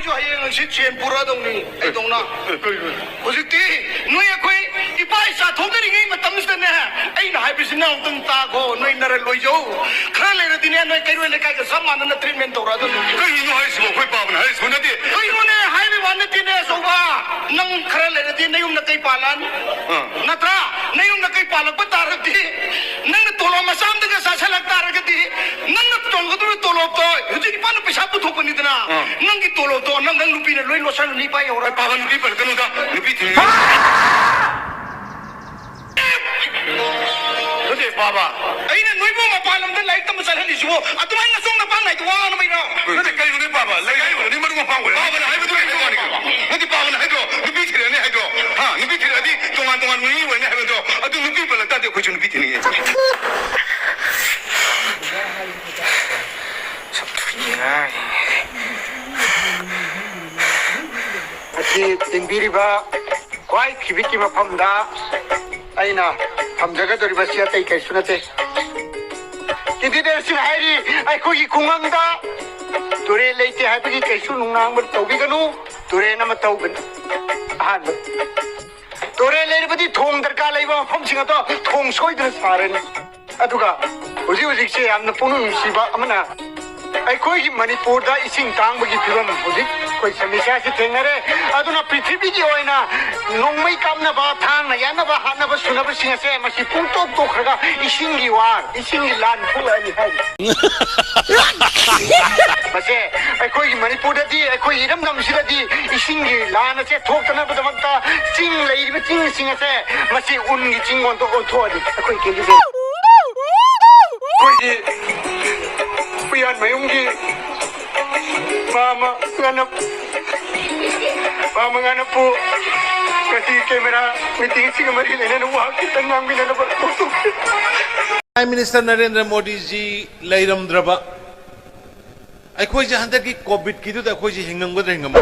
जो है सिर्फ चेन पूरा दोंगी दोंना होजिती नोई अखोई इपाई साथोगरी गई मतम से ने आई ना है बिजनेस तुम तागो नोई नरे लोइजो खरा ले रदिने नोई कइरो ले काय समान न ट्रीटमेंट तोरा दो कई नो है सो कोई पावन है सो नदी कई नो ने हाई में वन तिने सोबा नंग खरा ले रदि नयुम न कई पालन नत्रा नयुम न कई पालक बतारती नंग तोलो मसाम दग सासा लगता रगती नंग तोंगदु तोलो तो हुजी पान पैसा पुथोपनी दना नंगी तोलो तो नंग लुपी ने लोई लोसन नी पाई और पावन की पलकनु का लुपी थी अरे बाबा अइने नोइबो मपालम दे लाइक तम चले लिसो अतुमाई न सोंग न पांग नाइ तवा न मैनो नदे कई ने बाबा लगाई नि मरु म पांग बाबा हाइ बदु ने कोनी नदि पावन हाइ दो लुपी थिरे ने हाइ दो हां लुपी थिरे दि तोंगान तोंगान नुई वने हाइ दो अतु लुपी पलता दे खोइ लुपी थिनि सब थुइया अति तिंबिरिबा क्वाइ खिबिकी मफमदा आइना हमजगदोरिबा सियातै कैसुनते किदिदेरसिन हाइरि आइखोगी खुंगांदा तुरे लेते हाइबगी कैसु नुंगांग तौबिगनु तुरे नम तौगन आहान तुरे लेरबदी थोंग दरका लेबा मफमसिंग अतो थोंग सोइदन सारन अदुगा हुजि हुजिसे यामना पुनु सिबा अमना अखोई मणिपुर दा इसिंग तांगबगी फिवम हुजि कोई समस्या से थेंगरे अदुना पृथ्वी की ओइना नोंगमै कामनबा थांगना यानबा हानबा सुनबा सिंगसे मसि पुंतो तोखरगा इसिंगी वार इसिंगी लान फुलानि हाय मसे अखोई मणिपुर ददी अखोई इरम नमसिददी इसिंगी लान से थोकना बदमता चिंग लेइबा चिंग सिंगसे मसि उनगी चिंगोन तो ओथोदि अखोई केलि कोई Pian mayunggi mama ngana po kasi kamera meeting sing mari lena no wa kita ngambi na ba Prime Minister Narendra Modi ji leiramdraba akhoi je handak ki covid ki du akhoi je hingam godra hingam